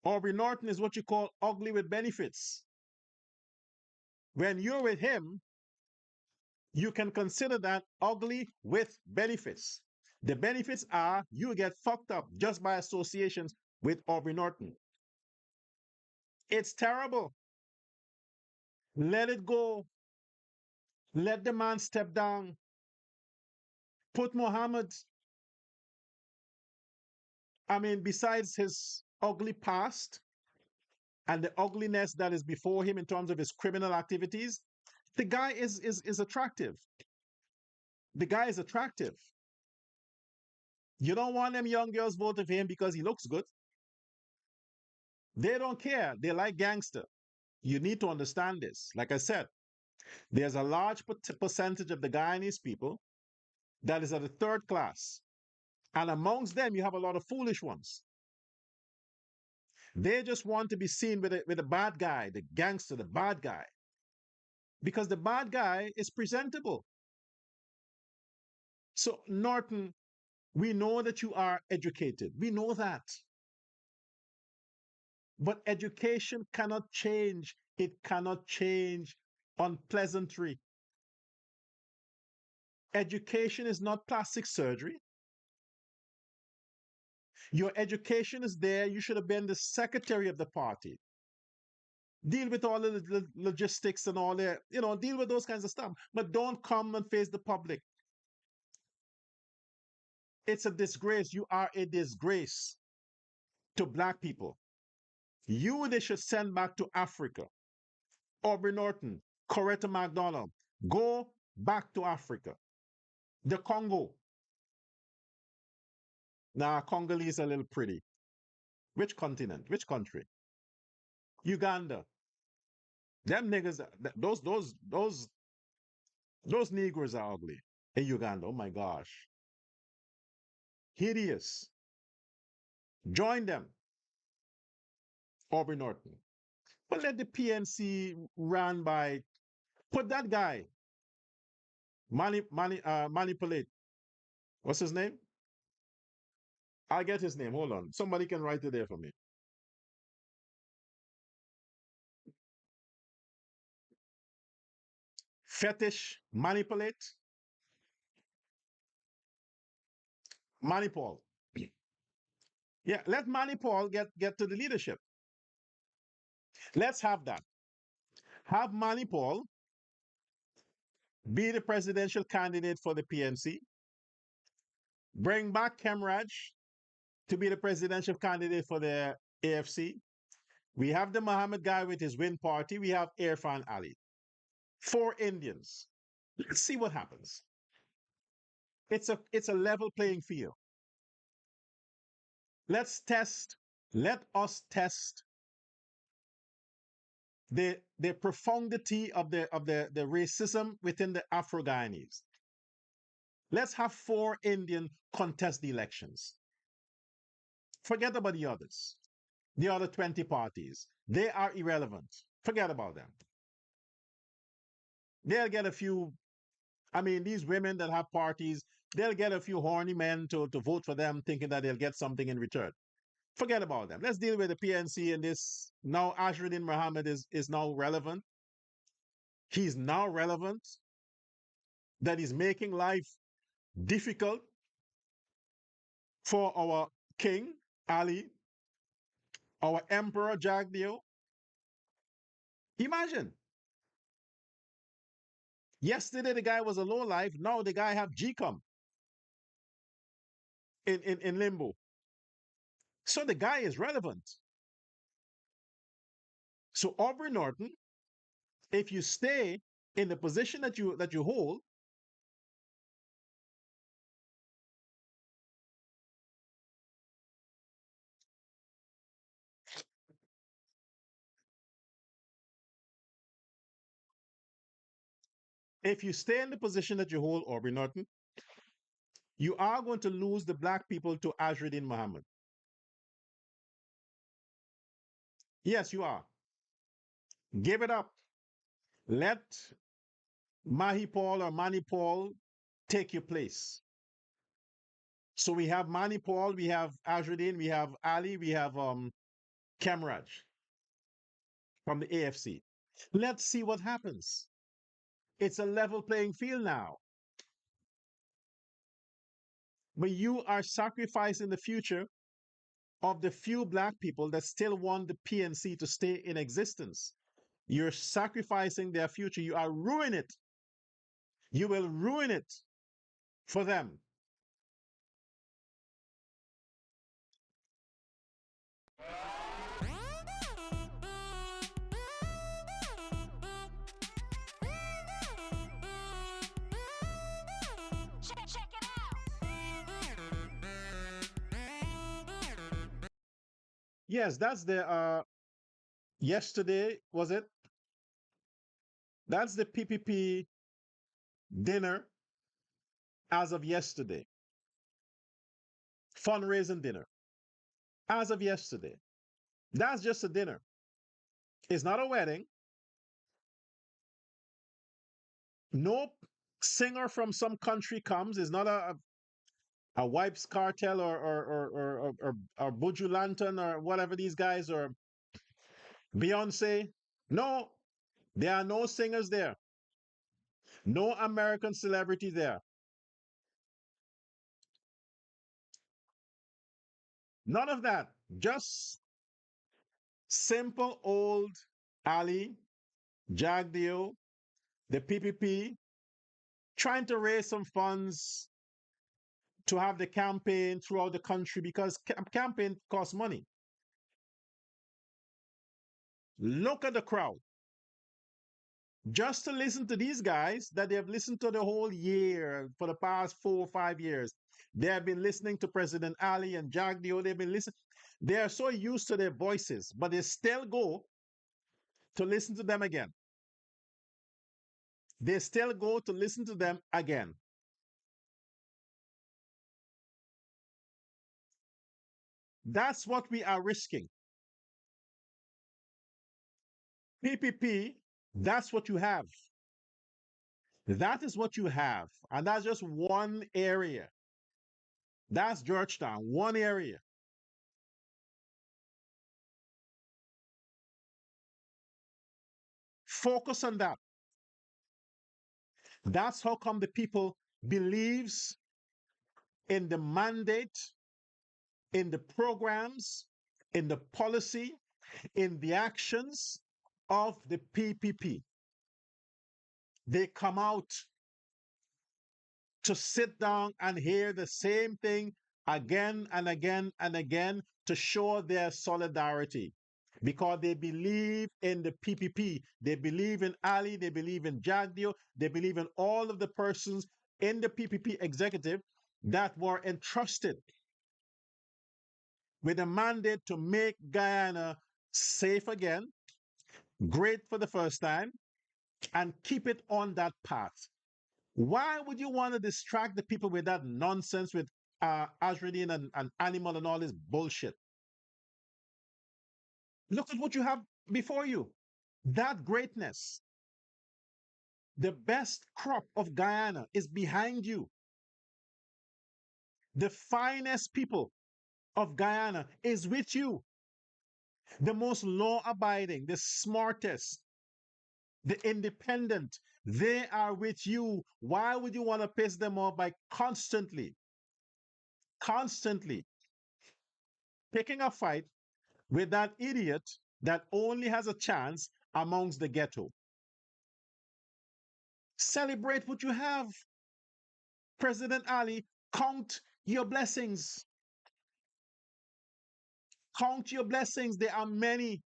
Aubrey Norton is what you call ugly with benefits. When you're with him, you can consider that ugly with benefits. The benefits are you get fucked up just by associations with Aubrey Norton. It's terrible. Let it go. Let the man step down. Put Muhammad, I mean, besides his ugly past and the ugliness that is before him in terms of his criminal activities, the guy is attractive. The guy is attractive. You don't want them young girls voting for him because he looks good. They don't care. They like gangster. You need to understand this. Like I said, there's a large percentage of the Guyanese people that is at the third class. And amongst them, you have a lot of foolish ones. They just want to be seen with the bad guy, the gangster, the bad guy, because the bad guy is presentable. So, Norton, we know that you are educated. We know that. But education cannot change. It cannot change unpleasantry. Education is not plastic surgery. Your education is there. You should have been the secretary of the party. Deal with all the logistics and all that, deal with those kinds of stuff. But don't come and face the public. It's a disgrace. You are a disgrace to black people. You they should send back to Africa. Aubrey Norton, Coretta McDonald, go back to Africa. The Congo. Nah, Congolese are a little pretty. Which continent? Which country? Uganda. Them niggas, those Negroes are ugly in Uganda. Oh my gosh. Hideous. Join them, Aubrey Norton. But let the PNC run by, put that guy, manipulate. What's his name? I'll get his name. Hold on. Somebody can write it there for me. Fetish, manipulate, manipul. Yeah, let Manipul get to the leadership. Let's have that. Have Manipul be the presidential candidate for the PNC. Bring back Kemraj to be the presidential candidate for the AFC. We have the Muhammad guy with his win party. We have Irfan Ali. 4 Indians. Let's see what happens. It's a level playing field. Let's test. Let us test the profundity of the racism within the Afro Guyanese. Let's have 4 Indian contest the elections. Forget about the others. The other 20 parties. They are irrelevant. Forget about them. They'll get a few, I mean, these women that have parties, they'll get a few horny men to vote for them thinking that they'll get something in return. Forget about them. Let's deal with the PNC and this. Now Ashruddin Muhammad is now relevant. He's now relevant. That is making life difficult for our king, Ali, our emperor, Jagdeo. Imagine. Yesterday the guy was a low life. Now the guy have GCOM in limbo. So the guy is relevant. So Aubrey Norton, if you stay in the position that you hold, if you stay in the position that you hold, Aubrey Norton, you are going to lose the black people to Ashruddin Muhammad. Yes, you are. Give it up. Let Mahi Paul or Mani Paul take your place. So we have Mani Paul, we have Ashruddin, we have Ali, we have Kemraj from the AFC. Let's see what happens. It's a level playing field now. But you are sacrificing the future of the few black people that still want the PNC to stay in existence. You're sacrificing their future. You are ruining it. You will ruin it for them. Check it out. Yes, that's the yesterday, was it? That's the PPP dinner as of yesterday. Fundraising dinner as of yesterday. That's just a dinner. It's not a wedding. No singer from some country comes. It's not a Wipes Cartel or Buju Lanton or whatever these guys or Beyonce. No, there are no singers there. No American celebrity there. None of that. Just simple old Ali, Jagdeo, the PPP, trying to raise some funds to have the campaign throughout the country because campaign costs money. Look at the crowd. Just to listen to these guys that they have listened to the whole year for the past 4 or 5 years. They have been listening to President Ali and Jagdeo. They've been listening. They are so used to their voices, but they still go to listen to them again. They still go to listen to them again. That's what we are risking. PPP, that's what you have. That is what you have. And that's just one area. That's Georgetown, one area. Focus on that. That's how come the people believes in the mandate, in the programs, in the policy, in the actions of the PPP. They come out to sit down and hear the same thing again and again and again to show their solidarity because they believe in the PPP. They believe in Ali, they believe in Jagdeo, they believe in all of the persons in the PPP executive that were entrusted with a mandate to make Guyana safe again, great for the first time, and keep it on that path. Why would you want to distract the people with that nonsense with Azradine and Animal and all this bullshit? Look at what you have before you. That greatness, the best crop of Guyana is behind you. The finest people of Guyana is with you. The most law abiding, the smartest, the independent, they are with you. Why would you want to piss them off by constantly picking a fight with that idiot that only has a chance amongst the ghetto? Celebrate what you have. President Ali, count your blessings. Count your blessings. There are many.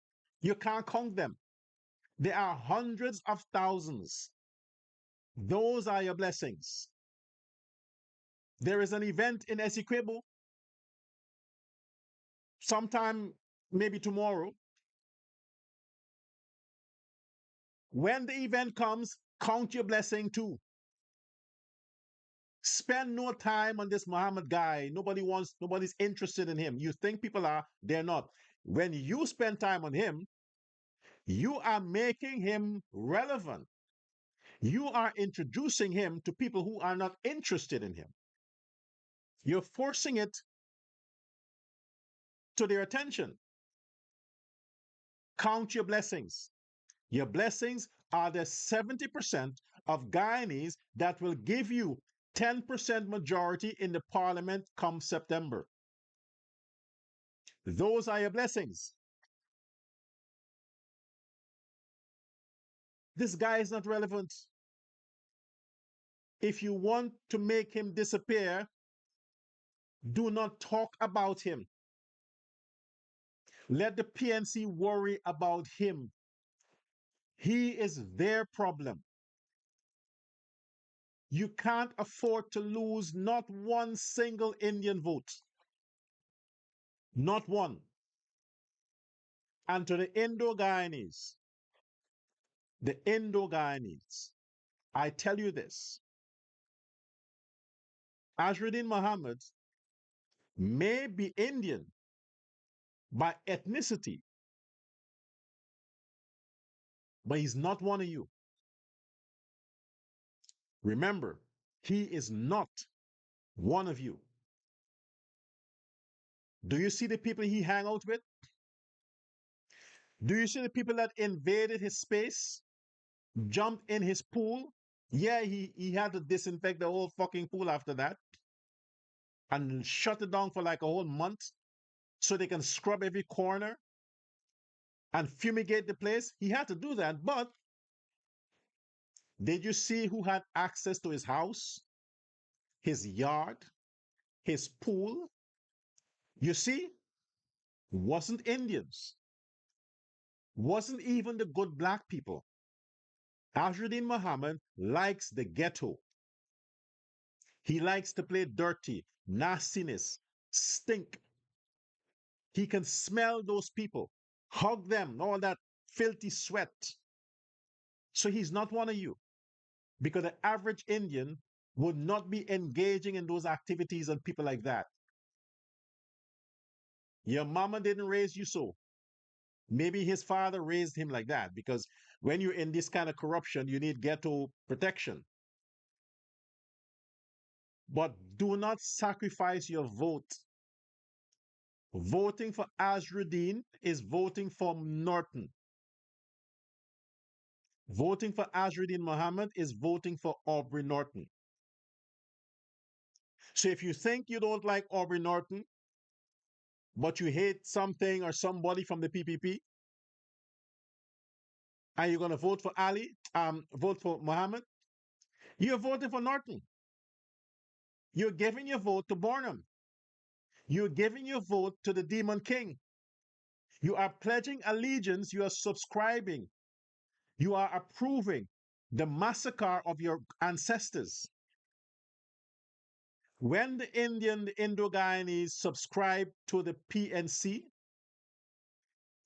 You can't count them. There are hundreds of thousands. Those are your blessings. There is an event in Essequibo sometime, maybe tomorrow. When the event comes, count your blessing too. Spend no time on this Muhammad guy. Nobody's interested in him. You think people are, they're not. When you spend time on him, you are making him relevant. You are introducing him to people who are not interested in him. You're forcing it to their attention. Count your blessings. Your blessings are the 70% of Guyanese that will give you 10% majority in the parliament come September. Those are your blessings. This guy is not relevant. If you want to make him disappear, do not talk about him. Let the PNC worry about him. He is their problem. You can't afford to lose not one single Indian vote. Not one. And to the Indo-Guyanese, I tell you this. Azruddin Muhammad may be Indian by ethnicity, but he's not one of you. Remember, he is not one of you. Do you see the people he hang out with? Do you see the people that invaded his space, jumped in his pool? Yeah, he had to disinfect the whole fucking pool after that and shut it down for like a whole month so they can scrub every corner and fumigate the place. He had to do that. But did you see who had access to his house, his yard, his pool? You see, wasn't Indians, wasn't even the good black people. Azruddin Muhammad likes the ghetto. He likes to play dirty, nastiness, stink. He can smell those people, hug them, all that filthy sweat. So he's not one of you because the average Indian would not be engaging in those activities and people like that. Your mama didn't raise you so. Maybe his father raised him like that because when you're in this kind of corruption, you need ghetto protection. But do not sacrifice your vote. Voting for Azruddin is voting for Norton. Voting for Azruddin Muhammad is voting for Aubrey Norton. So if you think you don't like Aubrey Norton, but you hate something or somebody from the PPP, and you're going to vote for vote for Muhammad, you're voting for Norton. You're giving your vote to Barnum. You're giving your vote to the Demon King. You are pledging allegiance. You are subscribing. You are approving the massacre of your ancestors. When the Indo-Guyanese subscribe to the PNC,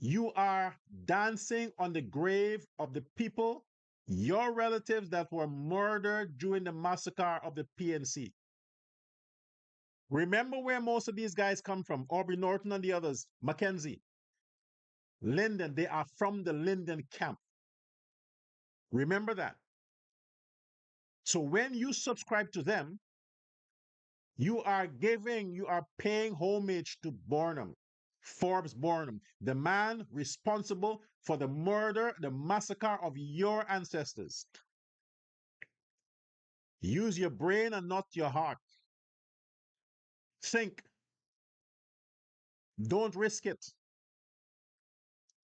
you are dancing on the grave of the people, your relatives that were murdered during the massacre of the PNC. Remember where most of these guys come from, Aubrey Norton and the others, Mackenzie, Lyndon, they are from the Lyndon camp. Remember that. So when you subscribe to them, you are paying homage to Barnum, Forbes Barnum, the man responsible for the murder, the massacre of your ancestors. Use your brain and not your heart. Think. Don't risk it.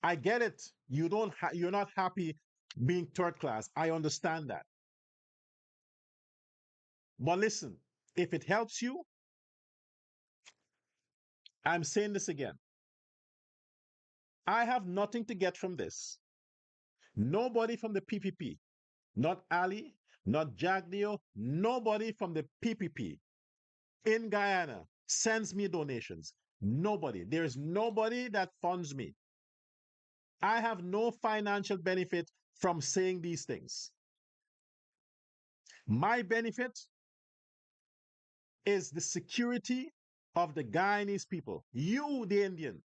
I get it. You're not happy being third class. I understand that. But listen, if it helps you, I'm saying this again. I have nothing to get from this. Nobody from the PPP, not Ali, not Jagdeo, nobody from the PPP in Guyana sends me donations. Nobody. There's nobody that funds me. I have no financial benefit from saying these things. My benefit is the security of the Guyanese people, you, the Indian.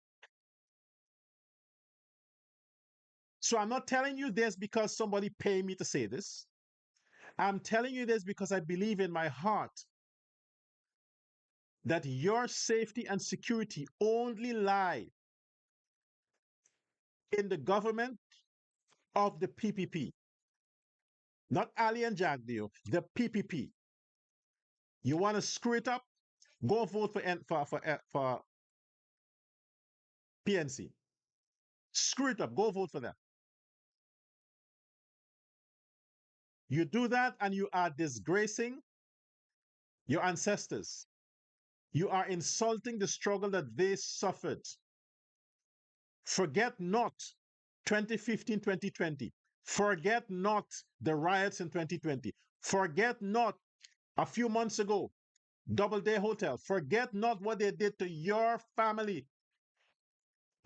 So I'm not telling you this because somebody paid me to say this. I'm telling you this because I believe in my heart that your safety and security only lie in the government of the PPP, not Ali and Jagdeo, the PPP. You want to screw it up? Go vote for PNC. Screw it up. Go vote for them. You do that and you are disgracing your ancestors. You are insulting the struggle that they suffered. Forget not 2015, 2020. Forget not the riots in 2020. Forget not a few months ago, Doubleday Hotel. Forget not what they did to your family.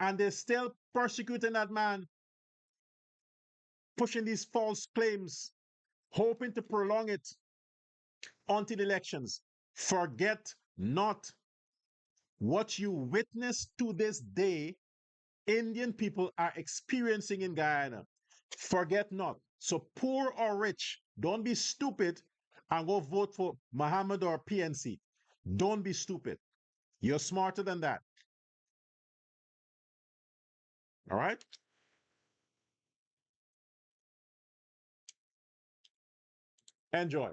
And they're still persecuting that man, pushing these false claims, hoping to prolong it until elections. Forget not what you witness to this day Indian people are experiencing in Guyana. Forget not. So poor or rich, don't be stupid and go vote for Muhammad or PNC. Don't be stupid. You're smarter than that. All right? Enjoy.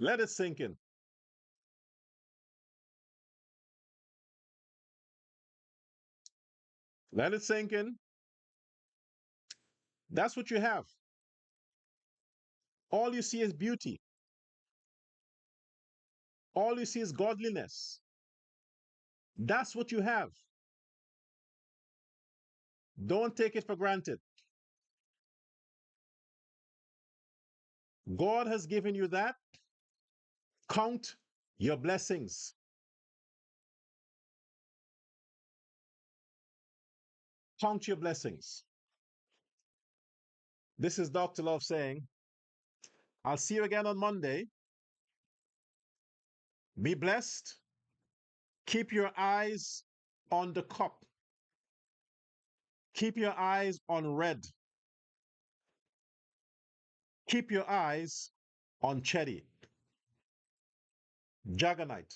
Let it sink in. Let it sink in. That's what you have. All you see is beauty. All you see is godliness. That's what you have. Don't take it for granted. God has given you that. Count your blessings. Count your blessings. This is Dr. Love saying, I'll see you again on Monday. Be blessed. Keep your eyes on the cup. Keep your eyes on red. Keep your eyes on cherry. Juggernaut.